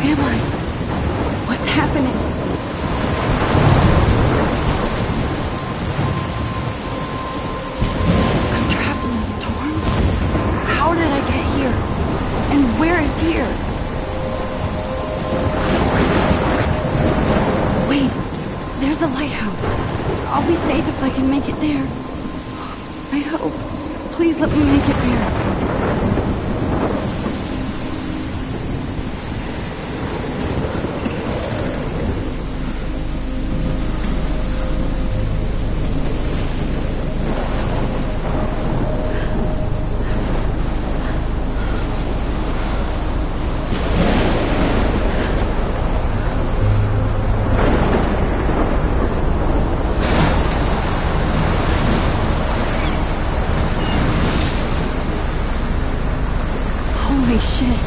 am I? What's happening? I'm trapped in a storm? How did I get here? And where is here? Wait, there's the lighthouse. I'll be safe if I can make it there. I hope. Please let me make it there. Holy shit.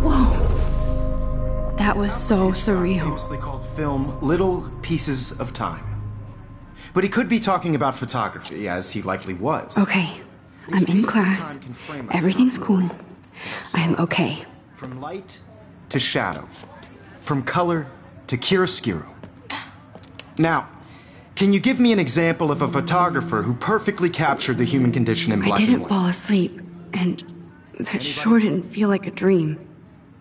Whoa. That was so surreal. Famously called film Little Pieces of Time. But he could be talking about photography, as he likely was. Okay. I'm in class. Everything's cool. I'm okay. From light to shadow. From color to chiaroscuro. Now, can you give me an example of a photographer who perfectly captured the human condition in black and I didn't white? fall asleep, and that sure didn't feel like a dream.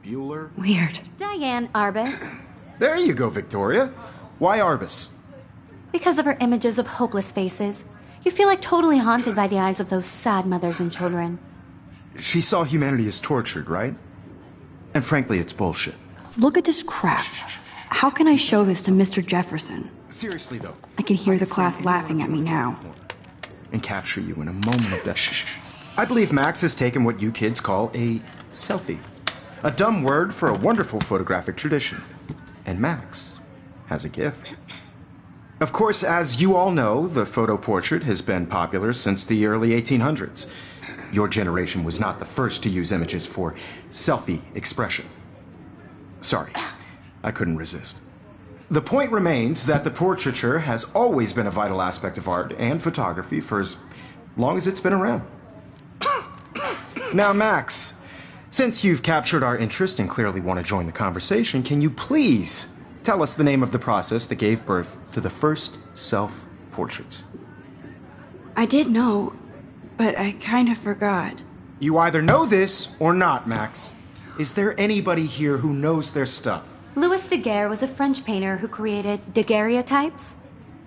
Bueller? Weird. Diane Arbus. There you go, Victoria. Why Arbus? Because of her images of hopeless faces. You feel like totally haunted by the eyes of those sad mothers and children. She saw humanity as tortured, right? And frankly, it's bullshit. Look at this crap. How can I show this to Mr. Jefferson? Seriously, though. I can hear the class laughing at me now. And capture you in a moment of death. I believe Max has taken what you kids call a selfie. A dumb word for a wonderful photographic tradition. And Max has a gift. Of course, as you all know, the photo portrait has been popular since the early 1800s. Your generation was not the first to use images for selfie expression. Sorry, I couldn't resist. The point remains that the portraiture has always been a vital aspect of art and photography for as long as it's been around. Now, Max, since you've captured our interest and clearly want to join the conversation, can you please tell us the name of the process that gave birth to the first self-portraits? I did know, but I kind of forgot. You either know this or not, Max. Is there anybody here who knows their stuff? Louis Daguerre was a French painter who created daguerreotypes,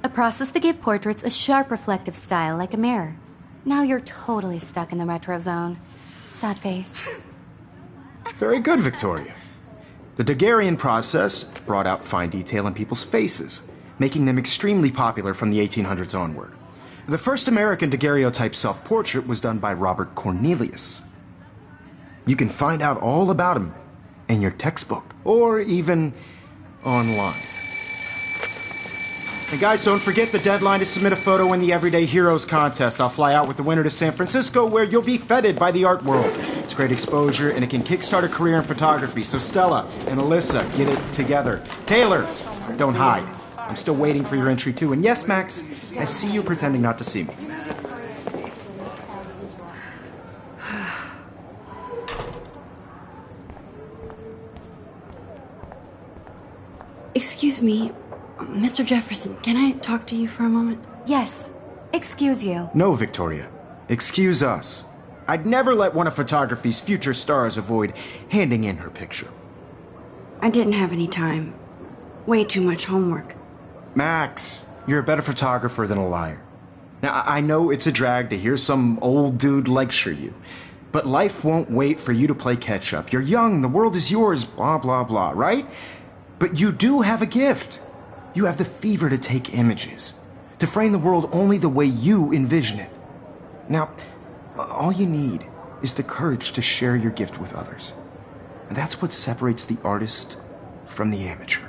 a process that gave portraits a sharp reflective style like a mirror. Now you're totally stuck in the retro zone. Sad face. Very good, Victoria. The Daguerrean process brought out fine detail in people's faces, making them extremely popular from the 1800s onward. The first American daguerreotype self-portrait was done by Robert Cornelius. You can find out all about him in your textbook, or even online. And guys, don't forget the deadline to submit a photo in the Everyday Heroes contest. I'll fly out with the winner to San Francisco, where you'll be feted by the art world. It's great exposure, and it can kickstart a career in photography. So Stella and Alyssa, get it together. Taylor, don't hide. I'm still waiting for your entry, too. And yes, Max, I see you pretending not to see me. Excuse me, Mr. Jefferson, can I talk to you for a moment? Yes. Excuse you. No, Victoria. Excuse us. I'd never let one of photography's future stars avoid handing in her picture. I didn't have any time. Way too much homework. Max, you're a better photographer than a liar. Now, I know it's a drag to hear some old dude lecture you, but life won't wait for you to play catch-up. You're young, the world is yours, blah, blah, blah, right? But you do have a gift. You have the fever to take images, to frame the world only the way you envision it. Now, all you need is the courage to share your gift with others. And that's what separates the artist from the amateur.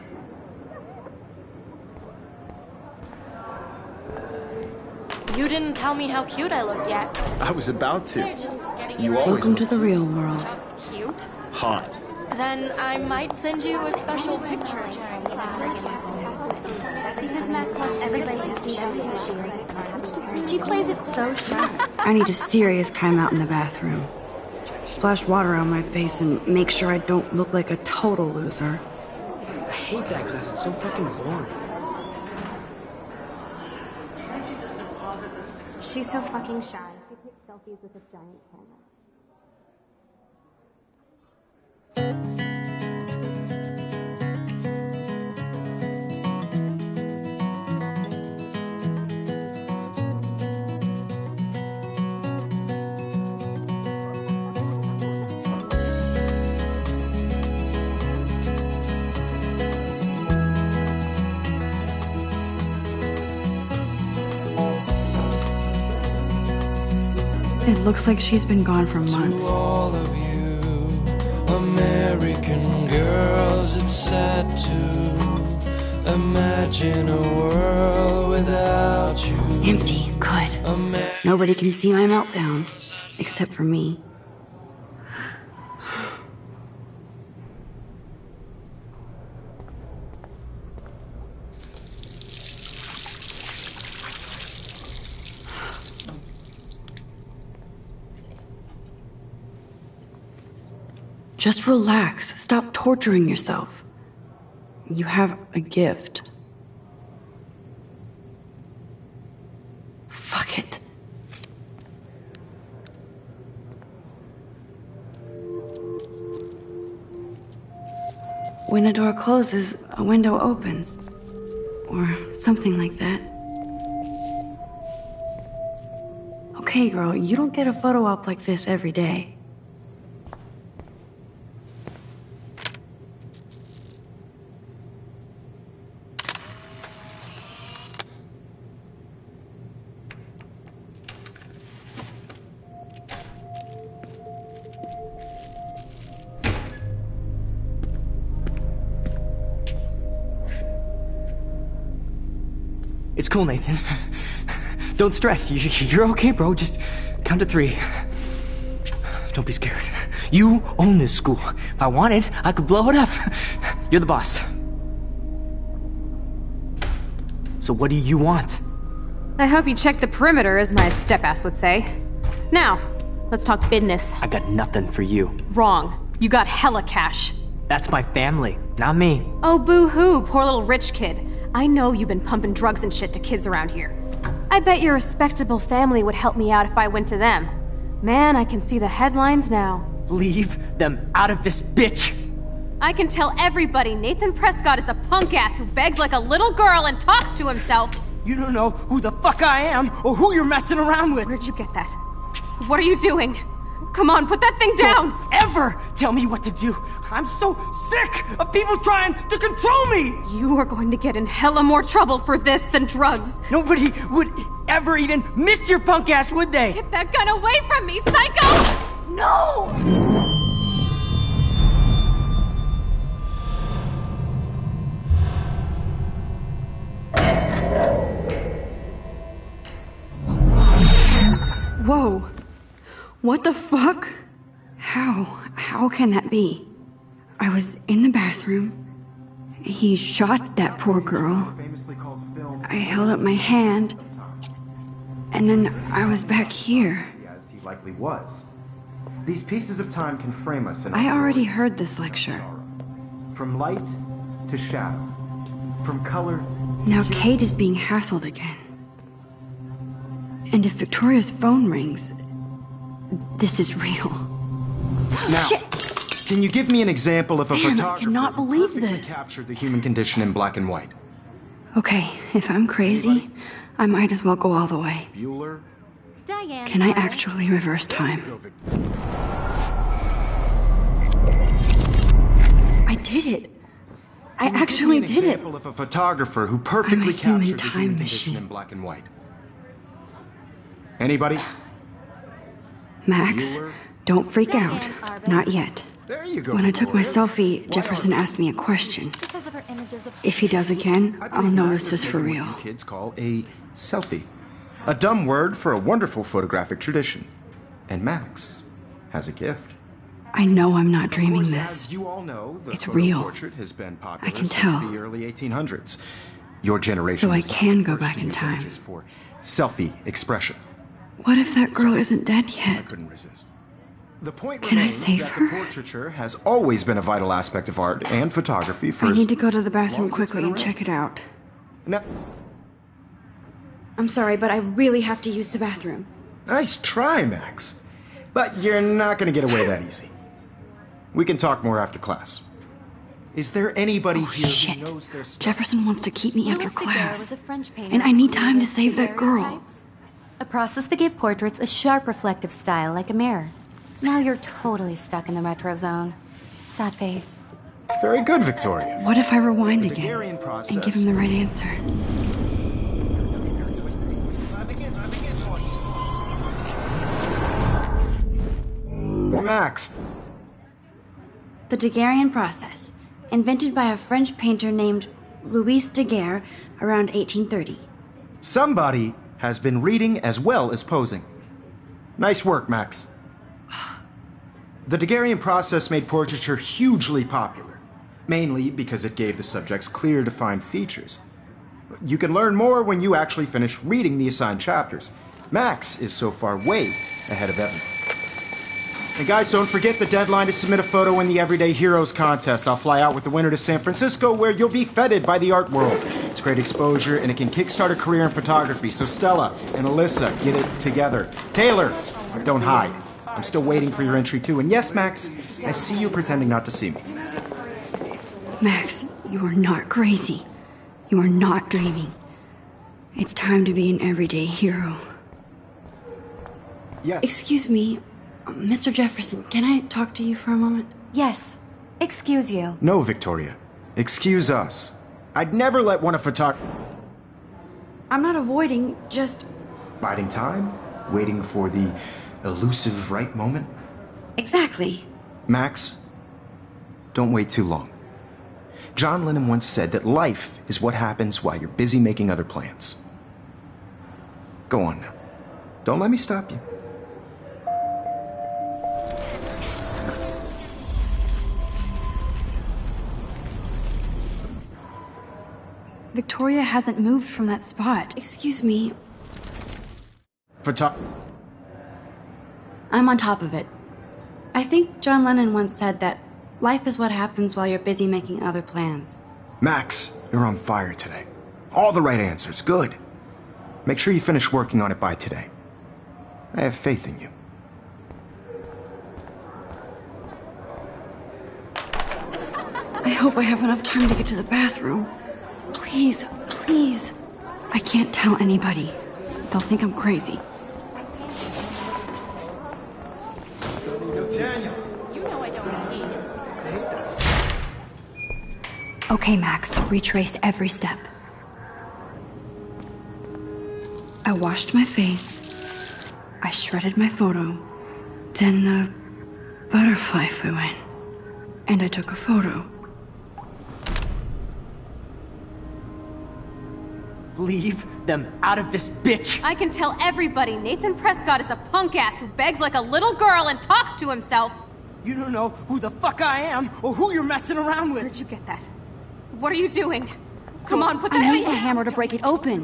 You didn't tell me how cute I looked yet. I was about to. They're just getting You ready. always Welcome look to the real world. Just cute. Hot. Then I might send you a special picture. Because Max wants everybody to see how cute she is. She plays it so sharp. I need a serious timeout in the bathroom. Splash water on my face and make sure I don't look like a total loser. I hate that class. It's so fucking boring. She's so fucking shy. She takes selfies with a giant camera. It looks like she's been gone for To months. all of you American girls, it's sad to imagine a world without you. Empty. Good. Nobody can see my meltdown. Except for me. Just relax. Stop torturing yourself. You have a gift. Fuck it. When a door closes, a window opens. Or something like that. Okay, girl, you don't get a photo op like this every day. It's cool, Nathan. Don't stress. You're okay, bro. Just count to 3. Don't be scared. You own this school. If I wanted, I could blow it up. You're the boss. So what do you want? I hope you checked the perimeter, as my step-ass would say. Now, let's talk business. I got nothing for you. Wrong. You got hella cash. That's my family, not me. Oh, boo-hoo, poor little rich kid. I know you've been pumping drugs and shit to kids around here. I bet your respectable family would help me out if I went to them. Man, I can see the headlines now. Leave them out of this bitch! I can tell everybody Nathan Prescott is a punk ass who begs like a little girl and talks to himself. You don't know who the fuck I am or who you're messing around with. Where'd you get that? What are you doing? Come on, put that thing down! Don't ever tell me what to do. I'm so sick of people trying to control me! You are going to get in hella more trouble for this than drugs. Nobody would ever even miss your punk ass, would they? Get that gun away from me, psycho! No! Whoa. What the fuck? How can that be? I was in the bathroom. He shot that poor girl. I held up my hand. And then I was back here. As he likely was. These pieces of time can frame us in I our already glory. heard this lecture. From light to shadow. From color. Now Kate is being hassled again. And if Victoria's phone rings, this is real. Now, Shit! can you give me an example of a Man, I photographer cannot who believe perfectly this. captured the human condition in black and white? Okay, if I'm crazy, I might as well go all the way. Bueller? Diane. Can I actually reverse time? I did it. I actually did it. Example of a photographer who perfectly human captured the time human machine. condition in black and white. Anybody? Max, Bueller? don't freak out. Not yet. There you go. When I took my Bueller. selfie, Jefferson asked me a question. Because of her images of... If he does again, I I'll believe know Max this is is for making real. what you kids call a selfie. A dumb word for a wonderful photographic tradition. And Max has a gift. I know I'm not dreaming Of course, this. as you all know, the It's photo real. portrait has been popular I can since tell. the early 1800s. Your generation So I was the can go first back to in use time. images for selfie expression. What if that girl isn't dead I yet? couldn't resist. The point Can I remains save that her? the portraiture has always been a vital aspect of art and photography for I as need to go to the long bathroom as it's quickly been and around. check it out. Now, I'm sorry, but I really have to use the bathroom. nice try, Max. But you're not going to get away that easy. We can talk more after class. Is there anybody Oh, here shit. who knows their stuff? Jefferson wants to keep me after Louis Daguerre was class. a French painter And I need who time to created save that girl. daguerreotypes, a process that gave portraits a sharp reflective style like a mirror. Now you're totally stuck in the retro zone. Sad face. Very good, Victoria. What if I rewind The again Daguerrean process. and give him the right answer? Max, The Daguerrean process, invented by a French painter named Louis Daguerre around 1830. somebody has been reading as well as posing. Nice work, Max. The Daguerrean process made portraiture hugely popular, mainly because it gave the subjects clear, defined features. You can learn more when you actually finish reading the assigned chapters. Max is so far way ahead of Evan. And guys, don't forget the deadline to submit a photo in the Everyday Heroes contest. I'll fly out with the winner to San Francisco, where you'll be feted by the art world. It's great exposure, and it can kickstart a career in photography. So Stella and Alyssa, get it together. Taylor, don't hide. I'm still waiting for your entry too. And yes, Max, I see you pretending not to see me. Max, you are not crazy. You are not dreaming. It's time to be an everyday hero. Yes. Excuse me, Mr. Jefferson, can I talk to you for a moment? Yes. Excuse you. No, Victoria. Excuse us. I'd never let one of I'm not avoiding, just. biding time, waiting for the elusive right moment. Exactly. Max, don't wait too long. John Lennon once said that life is what happens while you're busy making other plans. Go on now. Don't let me stop you. Victoria hasn't moved from that spot. Excuse me. I'm on top of it. I think John Lennon once said that life is what happens while you're busy making other plans. Max, you're on fire today. All the right answers. Good. Make sure you finish working on it by today. I have faith in you. I hope I have enough time to get to the bathroom. Please, please. I can't tell anybody. They'll think I'm crazy. Daniel, You know I don't tease. I hate this. Okay, Max, retrace every step. I washed my face. I shredded my photo. Then the butterfly flew in. And I took a photo. Leave them out of this bitch! I can tell everybody Nathan Prescott is a punk ass who begs like a little girl and talks to himself. You don't know who the fuck I am or who you're messing around with. Where'd you get that? What are you doing? Come on, put that I thing need a down. hammer to break it open.